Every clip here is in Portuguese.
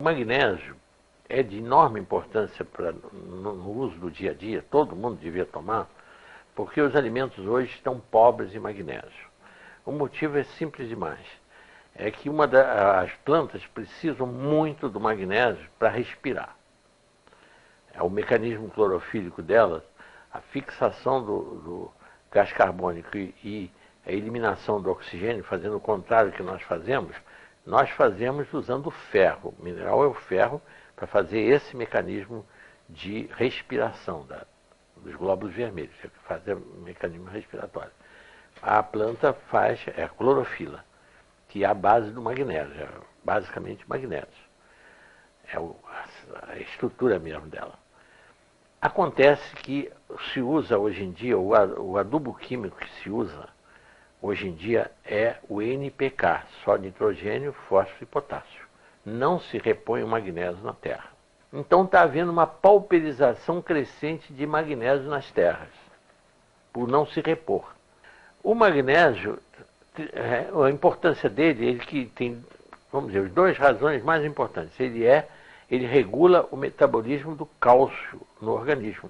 O magnésio é de enorme importância no uso do dia a dia, todo mundo devia tomar, porque os alimentos hoje estão pobres em magnésio. O motivo é simples demais. É que as plantas precisam muito do magnésio para respirar. É o mecanismo clorofílico delas, a fixação do gás carbônico e a eliminação do oxigênio, fazendo o contrário do que nós fazemos usando o ferro. O mineral é o ferro para fazer esse mecanismo de respiração dos glóbulos vermelhos, fazer o mecanismo respiratório. A planta faz a clorofila, que é a base do magnésio, basicamente magnésio. É a estrutura mesmo dela. Acontece que se usa hoje em dia, o adubo químico que se usa hoje em dia é o NPK, só nitrogênio, fósforo e potássio. Não se repõe o magnésio na terra. Então está havendo uma pauperização crescente de magnésio nas terras, por não se repor. O magnésio, a importância dele, ele que tem, vamos dizer, as duas razões mais importantes. Ele regula o metabolismo do cálcio no organismo.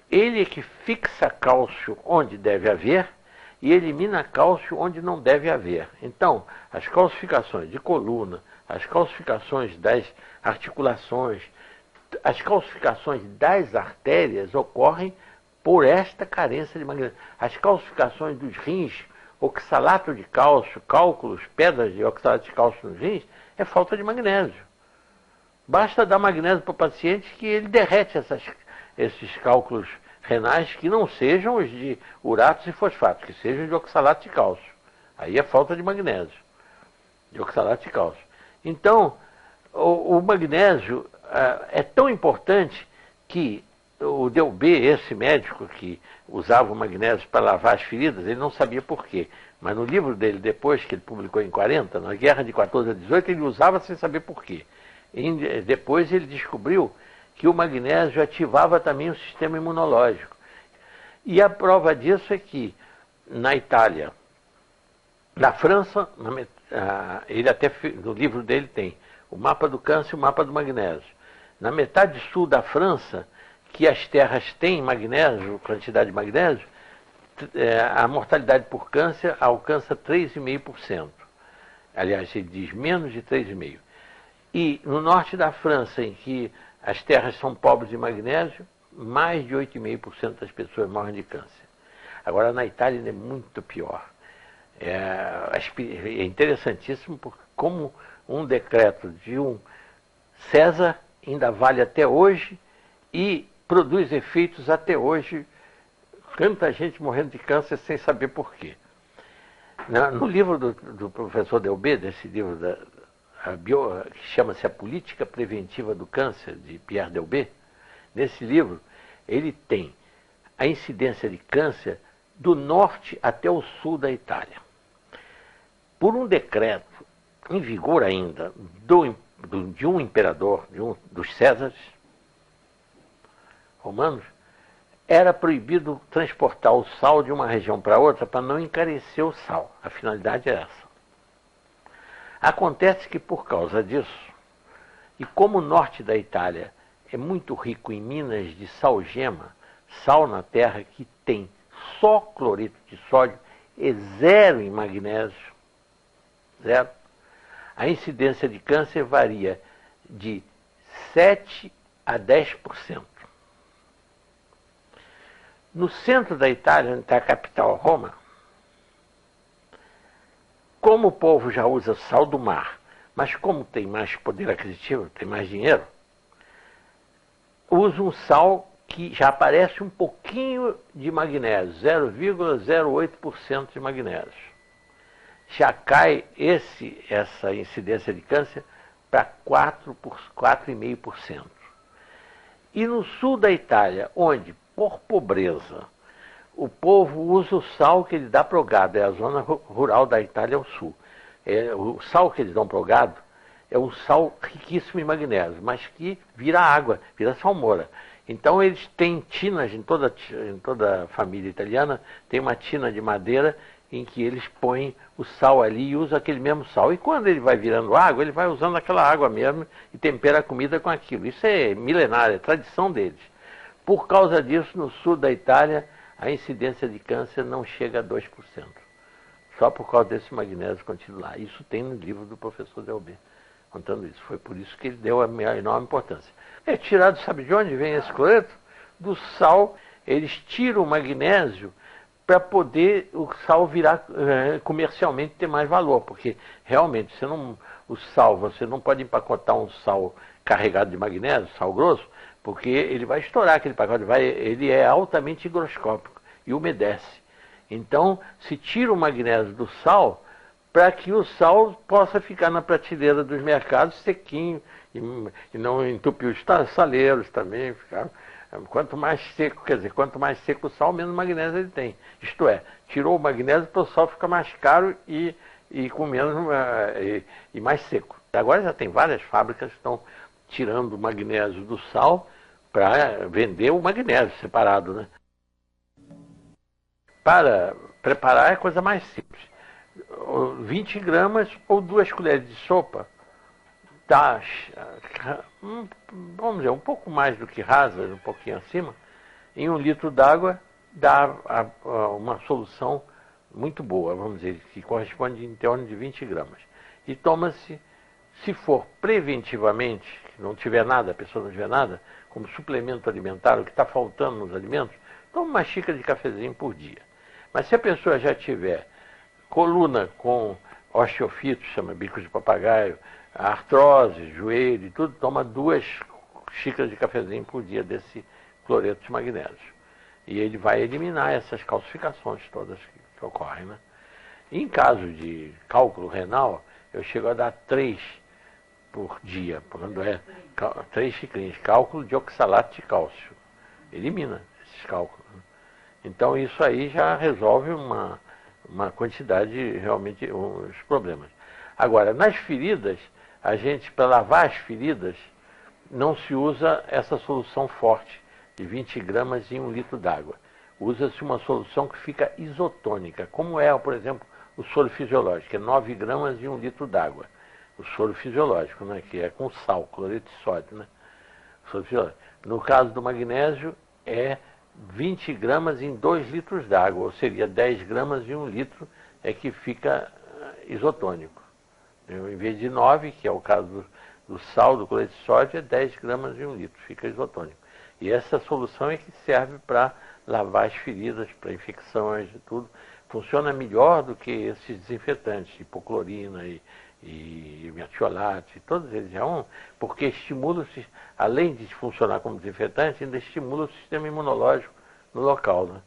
Ele é que fixa cálcio onde deve haver e elimina cálcio onde não deve haver. Então, as calcificações de coluna, as calcificações das articulações, as calcificações das artérias ocorrem por esta carência de magnésio. As calcificações dos rins, oxalato de cálcio, cálculos, pedras de oxalato de cálcio nos rins, é falta de magnésio. Basta dar magnésio para o paciente que ele derrete esses cálculos renais que não sejam os de uratos e fosfatos, que sejam de oxalato de cálcio. Aí é falta de magnésio, de oxalato de cálcio. Então, o magnésio é tão importante que o Delbé, esse médico que usava o magnésio para lavar as feridas, ele não sabia por quê. Mas no livro dele, depois que ele publicou em 40, na Guerra de 14 a 18, ele usava sem saber por quê. E depois ele descobriu que o magnésio ativava também o sistema imunológico. E a prova disso é que na Itália, na França, ele até no livro dele tem o mapa do câncer e o mapa do magnésio. Na metade sul da França, que as terras têm magnésio, quantidade de magnésio, a mortalidade por câncer alcança 3,5%. Aliás, ele diz menos de 3,5%. E no norte da França, em que as terras são pobres de magnésio, mais de 8,5% das pessoas morrem de câncer. Agora, na Itália, ainda é muito pior. É interessantíssimo porque como um decreto de um César ainda vale até hoje e produz efeitos até hoje. Tanta gente morrendo de câncer sem saber por quê. No livro do professor Delbé, desse livro que chama-se A Política Preventiva do Câncer, de Pierre Delbé, nesse livro ele tem a incidência de câncer do norte até o sul da Itália. Por um decreto em vigor ainda de um imperador, dos Césares romanos, era proibido transportar o sal de uma região para outra para não encarecer o sal. A finalidade é essa. Acontece que por causa disso, e como o norte da Itália é muito rico em minas de salgema, sal na terra que tem só cloreto de sódio e zero em magnésio, zero, a incidência de câncer varia de 7 a 10%. No centro da Itália, onde está a capital, Roma, como o povo já usa sal do mar, mas como tem mais poder aquisitivo, tem mais dinheiro, usa um sal que já aparece um pouquinho de magnésio, 0,08% de magnésio. Já cai essa incidência de câncer para 4,5%. E no sul da Itália, onde, por pobreza, o povo usa o sal que ele dá para o gado, é a zona rural da Itália ao sul. O sal que eles dão para o gado é um sal riquíssimo em magnésio, mas que vira água, vira salmoura. Então eles têm tinas, em toda a família italiana, tem uma tina de madeira em que eles põem o sal ali e usam aquele mesmo sal. E quando ele vai virando água, ele vai usando aquela água mesmo e tempera a comida com aquilo. Isso é milenário, é tradição deles. Por causa disso, no sul da Itália, a incidência de câncer não chega a 2%. Só por causa desse magnésio contido lá. Isso tem no livro do professor Delbé, contando isso. Foi por isso que ele deu a enorme importância. É tirado, sabe de onde vem esse cloreto? Do sal. Eles tiram o magnésio para poder o sal virar comercialmente ter mais valor, porque realmente você não pode empacotar um sal carregado de magnésio, sal grosso, porque ele vai estourar aquele pacote, ele é altamente higroscópico e umedece. Então, se tira o magnésio do sal para que o sal possa ficar na prateleira dos mercados sequinho e não entupir os saleiros também. Quanto mais seco, quer dizer, quanto mais seco o sal, menos magnésio ele tem. Isto é, tirou o magnésio para o sal ficar mais caro e com menos e mais seco. Agora já tem várias fábricas que estão tirando o magnésio do sal para vender o magnésio separado, né? Para preparar é a coisa mais simples. 20 gramas ou 2 colheres de sopa dá, vamos dizer, um pouco mais do que rasa, um pouquinho acima, em 1 litro d'água dá uma solução muito boa, vamos dizer, que corresponde em torno de 20 gramas. E toma-se, se for preventivamente, que não tiver nada, a pessoa não tiver nada, como suplemento alimentar, o que está faltando nos alimentos, toma uma xícara de cafezinho por dia. Mas se a pessoa já tiver coluna com osteofito, chama bico de papagaio, artrose, joelho e tudo, toma 2 xícaras de cafezinho por dia desse cloreto de magnésio. E ele vai eliminar essas calcificações todas que ocorrem, né? Em caso de cálculo renal, eu chego a dar 3 por dia, quando é 3 xicrinhas, cálculo de oxalato de cálcio. Elimina esses cálculos. Então isso aí já resolve uma quantidade, realmente, os problemas. Agora, nas feridas, para lavar as feridas, não se usa essa solução forte de 20 gramas em 1 litro d'água. Usa-se uma solução que fica isotônica, como é, por exemplo, o soro fisiológico, que é 9 gramas em 1 litro d'água. O soro fisiológico, né, que é com sal, cloreto de sódio, né? Soro fisiológico. No caso do magnésio, é 20 gramas em 2 litros d'água, ou seria 10 gramas em 1 litro, é que fica isotônico. Em vez de 9, que é o caso do sal, do cloreto de sódio, é 10 gramas em 1 litro, fica isotônico. E essa solução é que serve para lavar as feridas, para infecções e tudo. Funciona melhor do que esses desinfetantes, hipoclorina e metiolato, e todos eles porque estimula-se, além de funcionar como desinfetante, ainda estimula o sistema imunológico no local, né?